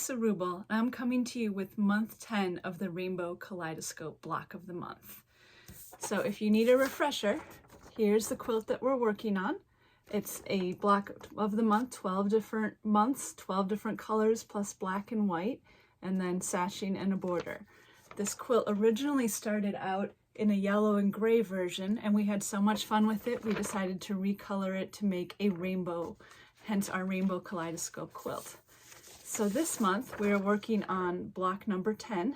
Lisa Rubel, and I'm coming to you with month 10 of the Rainbow Kaleidoscope block of the month. So if you need a refresher, here's the quilt that we're working on. It's a block of the month, 12 different months, 12 different colors plus black and white, and then sashing and a border. This quilt originally started out in a yellow and gray version, and we had so much fun with it, we decided to recolor it to make a rainbow, hence our Rainbow Kaleidoscope quilt. So this month we are working on block number 10,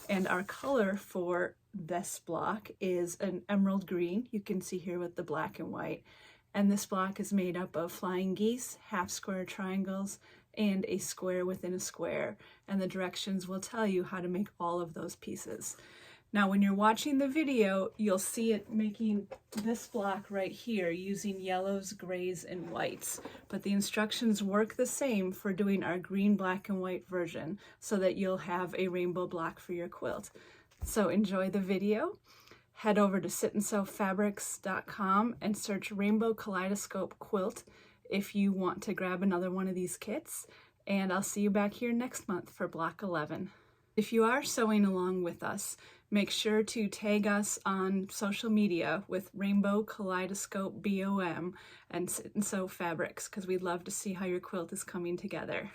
and our color for this block is an emerald green. You can see here with the black and white. And this block is made up of flying geese, half square triangles, and a square within a square. And the directions will tell you how to make all of those pieces. Now, when you're watching the video, you'll see it making this block right here using yellows, grays, and whites. But the instructions work the same for doing our green, black, and white version so that you'll have a rainbow block for your quilt. So enjoy the video. Head over to sitandsewfabrics.com and search Rainbow Kaleidoscope Quilt if you want to grab another one of these kits. And I'll see you back here next month for block 11. If you are sewing along with us, make sure to tag us on social media with Rainbow Kaleidoscope BOM and Sit and Sew Fabrics, because we'd love to see how your quilt is coming together.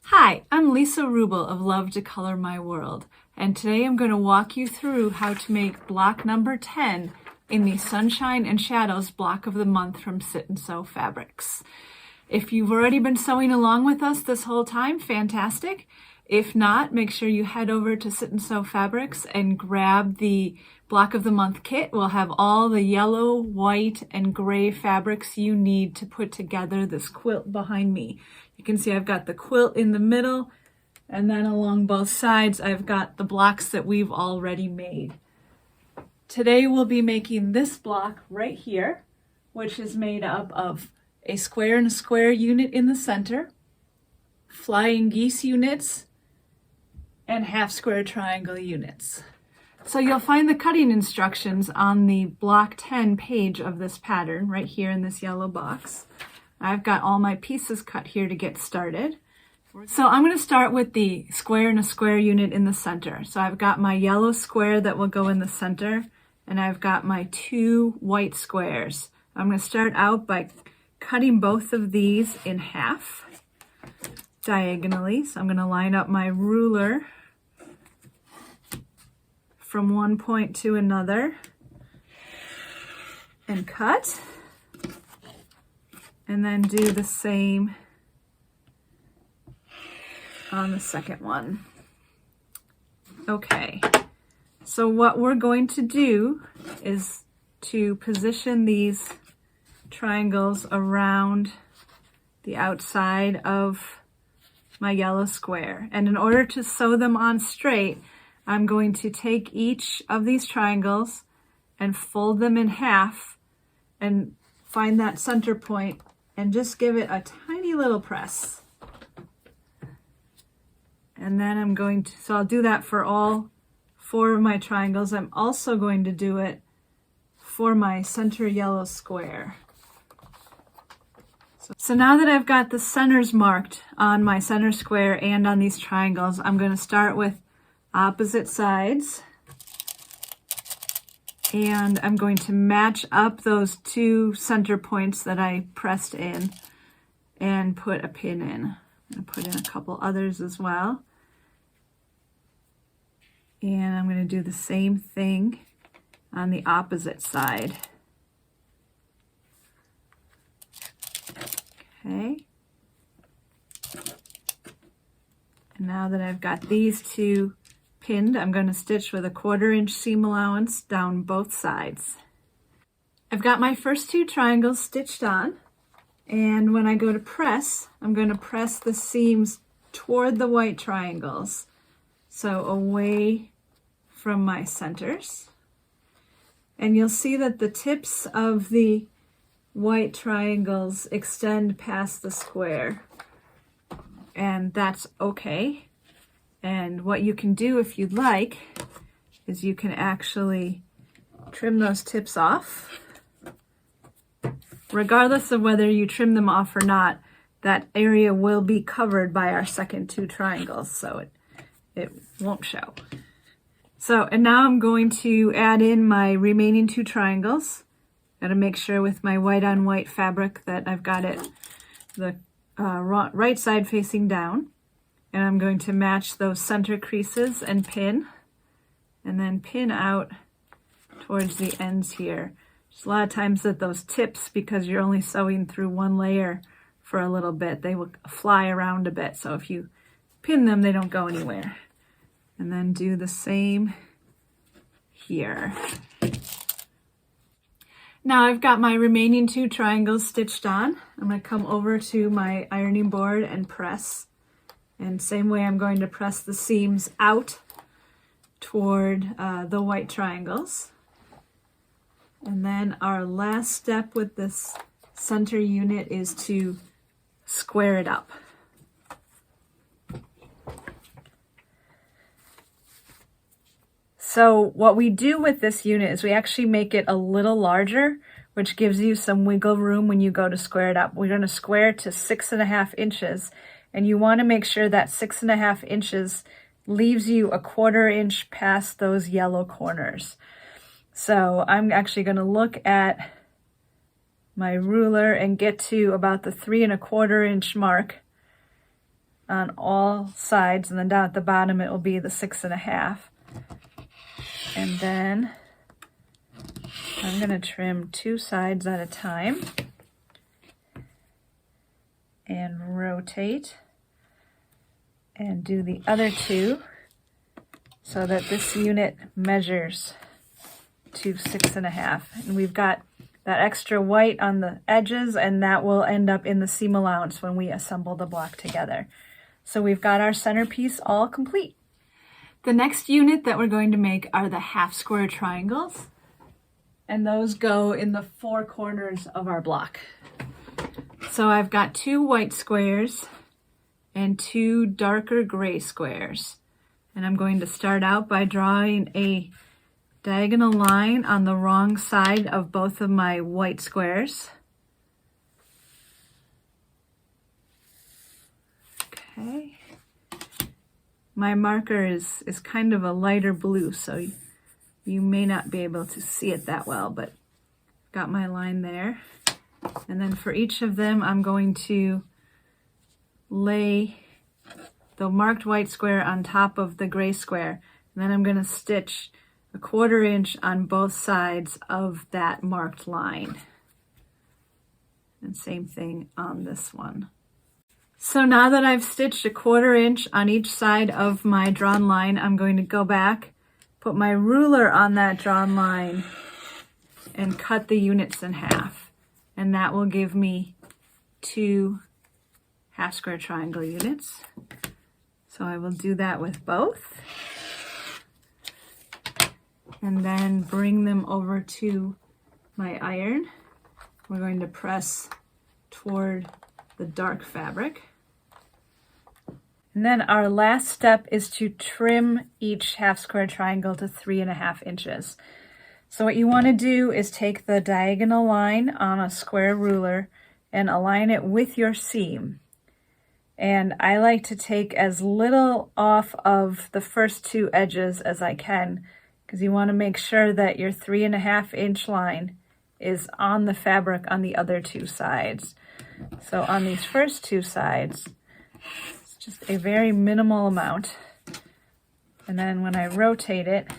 Hi, I'm Lisa Rubel of Love to Color My World, and today I'm going to walk you through how to make block number 10 in the Sunshine and Shadows block of the month from Sit and Sew Fabrics. If you've already been sewing along with us this whole time, fantastic. If not, make sure you head over to Sit and Sew Fabrics and grab the block of the month kit. We'll have all the yellow, white, and gray fabrics you need to put together this quilt behind me. You can see I've got the quilt in the middle, and then along both sides I've got the blocks that we've already made. Today we'll be making this block right here, which is made up of a square and a square unit in the center, flying geese units, and half square triangle units. So you'll find the cutting instructions on the block 10 page of this pattern right here in this yellow box. I've got all my pieces cut here to get started. So I'm going to start with the square and a square unit in the center. So I've got my yellow square that will go in the center, and I've got my two white squares. I'm going to start out by cutting both of these in half diagonally. So I'm going to line up my ruler from one point to another and cut, and then do the same on the second one. Okay, so what we're going to do is to position these triangles around the outside of my yellow square, and in order to sew them on straight, I'm going to take each of these triangles and fold them in half and find that center point and just give it a tiny little press. And then I'm going to, so I'll do that for all 4 of my triangles. I'm also going to do it for my center yellow square. So now that I've got the centers marked on my center square and on these triangles, I'm going to start with opposite sides, and I'm going to match up those 2 center points that I pressed in and put a pin in. I'm going to put in a couple others as well, and I'm going to do the same thing on the opposite side. Okay, and now that I've got these 2 pinned, I'm going to stitch with a 1/4 inch seam allowance down both sides. I've got my first 2 triangles stitched on, and when I go to press, I'm going to press the seams toward the white triangles, so away from my centers. And you'll see that the tips of the white triangles extend past the square, and that's okay. And what you can do if you'd like is you can actually trim those tips off. Regardless of whether you trim them off or not, that area will be covered by our second 2 triangles, so it won't show. So, and now I'm going to add in my remaining 2 triangles. Got to make sure with my white on white fabric that I've got it the right side facing down. And I'm going to match those center creases and pin, and then pin out towards the ends here. There's a lot of times that those tips, because you're only sewing through one layer for a little bit, they will fly around a bit. So if you pin them, they don't go anywhere. And then do the same here. Now I've got my remaining 2 triangles stitched on. I'm going to come over to my ironing board and press. And same way I'm going to press the seams out toward the white triangles. And then our last step with this center unit is to square it up. So what we do with this unit is we actually make it a little larger, which gives you some wiggle room when you go to square it up. We're going to square to 6.5 inches, and you want to make sure that 6.5 inches leaves you a 1/4 inch past those yellow corners. So I'm actually going to look at my ruler and get to about the 3.25 inch mark on all sides, and then down at the bottom it will be the 6.5. And then I'm going to trim 2 sides at a time and rotate and do the other 2 so that this unit measures to 6.5. And we've got that extra white on the edges, and that will end up in the seam allowance when we assemble the block together. So we've got our centerpiece all complete. The next unit that we're going to make are the half square triangles, and those go in the 4 corners of our block. So I've got 2 white squares and 2 darker gray squares. And I'm going to start out by drawing a diagonal line on the wrong side of both of my white squares. Okay. My marker is kind of a lighter blue, so you may not be able to see it that well, but got my line there. And then for each of them, I'm going to lay the marked white square on top of the gray square. And then I'm going to stitch a 1/4 inch on both sides of that marked line. And same thing on this one. So now that I've stitched a 1/4 inch on each side of my drawn line, I'm going to go back, put my ruler on that drawn line, and cut the units in half. And that will give me 2 half square triangle units. So I will do that with both. And then bring them over to my iron. We're going to press toward the dark fabric. And then our last step is to trim each half square triangle to 3.5 inches. So what you want to do is take the diagonal line on a square ruler and align it with your seam. And I like to take as little off of the first 2 edges as I can, because you want to make sure that your 3.5 inch line is on the fabric on the other 2 sides. So on these first 2 sides, it's just a very minimal amount. And then when I rotate it,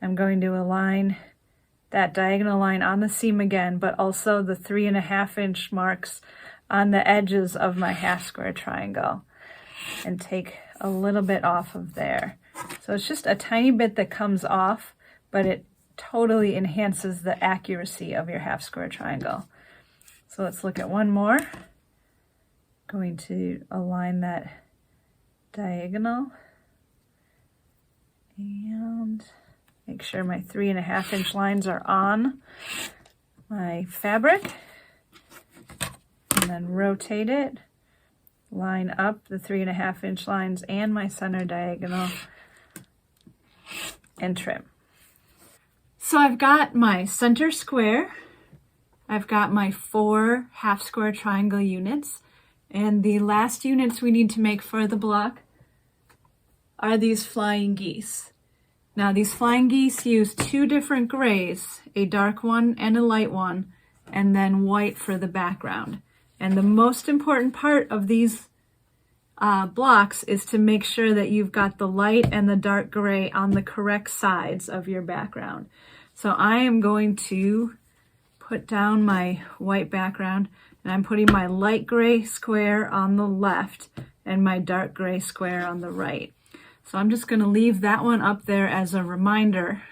I'm going to align that diagonal line on the seam again, but also the 3.5 inch marks on the edges of my half square triangle, and take a little bit off of there. So it's just a tiny bit that comes off, but it totally enhances the accuracy of your half square triangle. So let's look at one more. Going to align that diagonal and make sure my 3.5 inch lines are on my fabric, and then rotate it, line up the 3.5 inch lines and my center diagonal, and trim. So I've got my center square, I've got my 4 half square triangle units, And the last units we need to make for the block are these flying geese. Now these flying geese use two different grays, a dark one and a light one, and then white for the background. And the most important part of these blocks is to make sure that you've got the light and the dark gray on the correct sides of your background. So I am going to put down my white background, and I'm putting my light gray square on the left and my dark gray square on the right. So I'm just going to leave that one up there as a reminder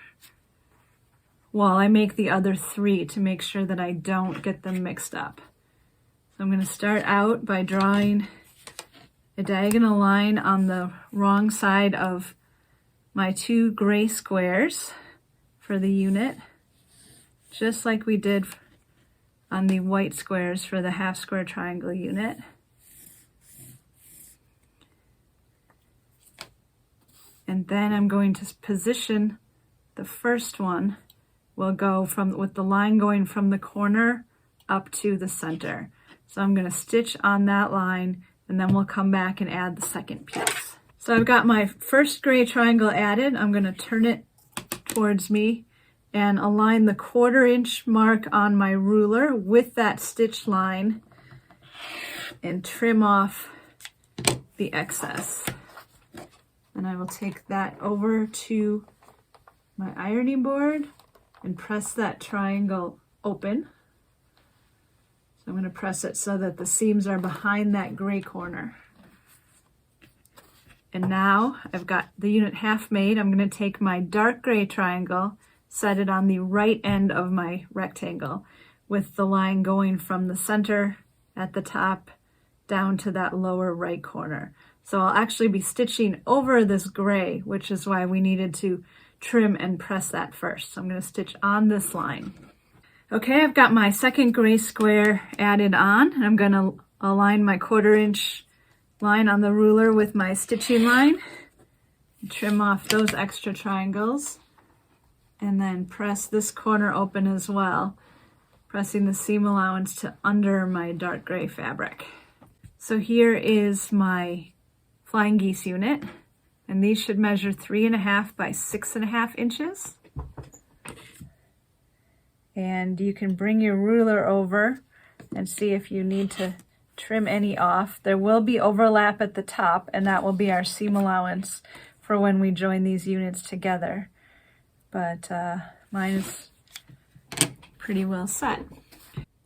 while I make the other three to make sure that I don't get them mixed up. So I'm going to start out by drawing a diagonal line on the wrong side of my two gray squares for the unit, just like we did on the white squares for the half square triangle unit. And then I'm going to position the first one. We'll go with the line going from the corner up to the center. So I'm going to stitch on that line, and then we'll come back and add the second piece. So I've got my first gray triangle added. I'm going to turn it towards me and align the 1/4 inch mark on my ruler with that stitch line and trim off the excess. And I will take that over to my ironing board and press that triangle open. So I'm going to press it so that the seams are behind that gray corner. And now I've got the unit half made. I'm going to take my dark gray triangle, set it on the right end of my rectangle with the line going from the center at the top down to that lower right corner. So I'll actually be stitching over this gray, which is why we needed to trim and press that first. So I'm going to stitch on this line. Okay, I've got my second gray square added on, and I'm going to align my 1/4 inch line on the ruler with my stitching line, trim off those extra triangles, and then press this corner open as well, pressing the seam allowance to under my dark gray fabric. So here is my flying geese unit, and these should measure 3.5 by 6.5 inches. And you can bring your ruler over and see if you need to trim any off. There will be overlap at the top, and that will be our seam allowance for when we join these units together. But mine is pretty well set.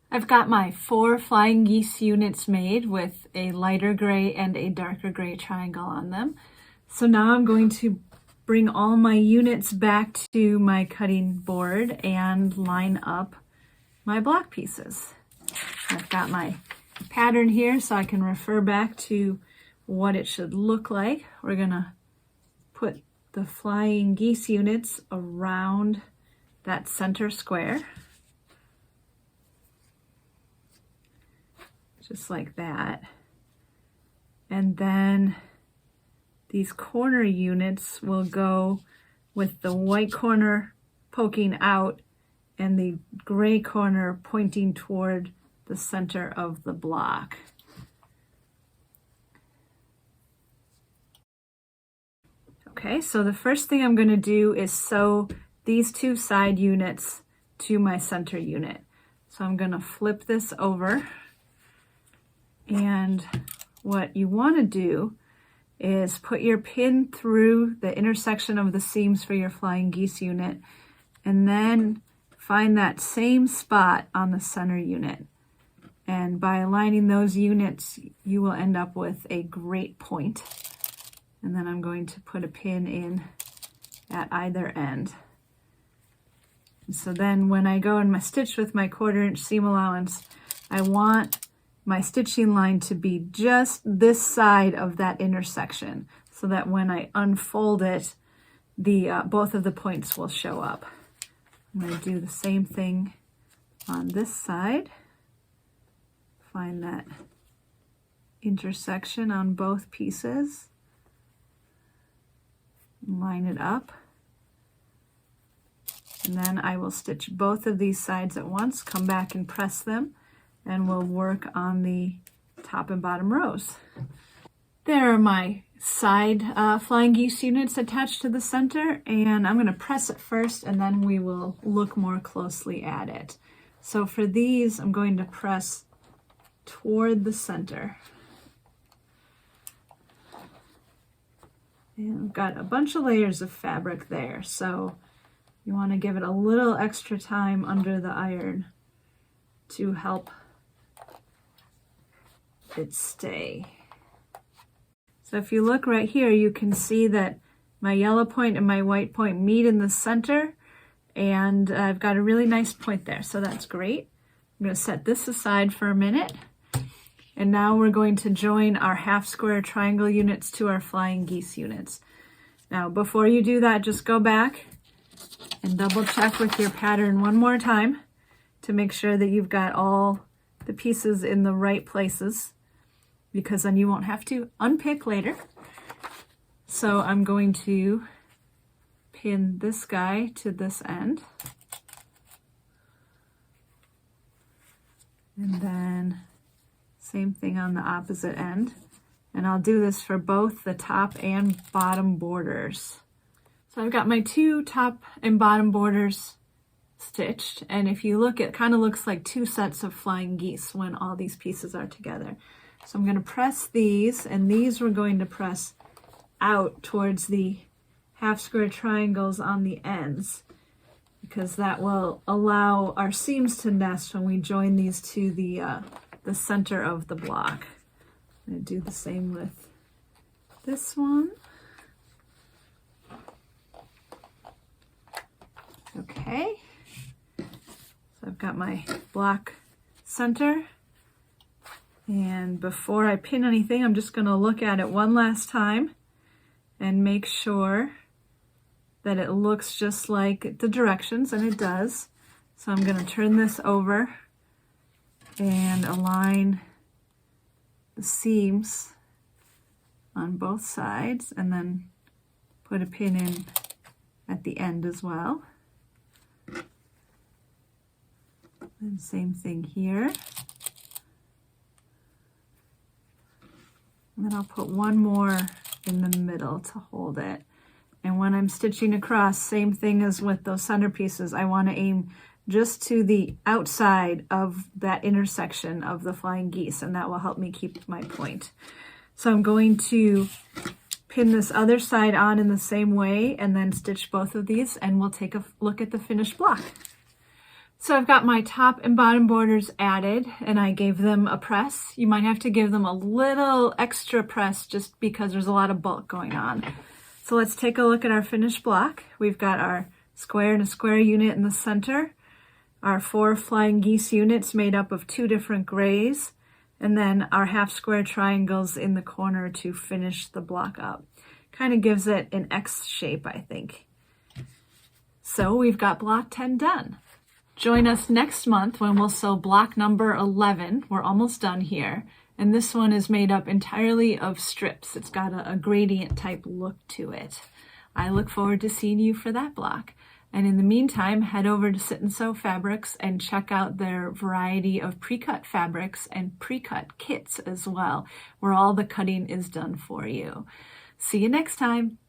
I've got my 4 flying geese units made with a lighter gray and a darker gray triangle on them. So now I'm going to bring all my units back to my cutting board and line up my block pieces. I've got my pattern here so I can refer back to what it should look like. We're gonna put the flying geese units around that center square, just like that. And then these corner units will go with the white corner poking out and the gray corner pointing toward the center of the block. Okay, so the first thing I'm going to do is sew these 2 side units to my center unit. So I'm going to flip this over, and what you want to do is put your pin through the intersection of the seams for your flying geese unit, and then find that same spot on the center unit. And by aligning those units, you will end up with a great point. And then I'm going to put a pin in at either end. And so then when I go in my stitch with my 1/4 inch seam allowance, I want my stitching line to be just this side of that intersection, so that when I unfold it, both of the points will show up. I'm going to do the same thing on this side. Find that intersection on both pieces. Line it up. And then I will stitch both of these sides at once, come back and press them, and we'll work on the top and bottom rows. There are my side flying geese units attached to the center, and I'm going to press it first and then we will look more closely at it. So for these, I'm going to press toward the center. And I've got a bunch of layers of fabric there, so you want to give it a little extra time under the iron to help it stay. So if you look right here, you can see that my yellow point and my white point meet in the center, and I've got a really nice point there, so that's great. I'm going to set this aside for a minute, and now we're going to join our half square triangle units to our flying geese units. Now before you do that, just go back and double check with your pattern one more time to make sure that you've got all the pieces in the right places, because then you won't have to unpick later. So I'm going to pin this guy to this end. And then same thing on the opposite end. And I'll do this for both the top and bottom borders. So I've got my two top and bottom borders stitched. And if you look, it kind of looks like two sets of flying geese when all these pieces are together. So I'm going to press these, and these we're going to press out towards the half square triangles on the ends, because that will allow our seams to nest when we join these to the center of the block. I'm going to do the same with this one. Okay, so I've got my block center. And before I pin anything, I'm just going to look at it one last time and make sure that it looks just like the directions, and it does. So I'm going to turn this over and align the seams on both sides, and then put a pin in at the end as well. And same thing here. And then I'll put one more in the middle to hold it. And when I'm stitching across, same thing as with those centerpieces, I want to aim just to the outside of that intersection of the flying geese, and that will help me keep my point. So I'm going to pin this other side on in the same way and then stitch both of these, and we'll take a look at the finished block. So I've got my top and bottom borders added, and I gave them a press. You might have to give them a little extra press just because there's a lot of bulk going on. So let's take a look at our finished block. We've got our square and a square unit in the center, our 4 flying geese units made up of 2 different grays, and then our half square triangles in the corner to finish the block up. Kind of gives it an X shape, I think. So we've got block 10 done. Join us next month when we'll sew block number 11. We're almost done here. And this one is made up entirely of strips. It's got a gradient type look to it. I look forward to seeing you for that block. And in the meantime, head over to Sit and Sew Fabrics and check out their variety of pre-cut fabrics and pre-cut kits as well, where all the cutting is done for you. See you next time.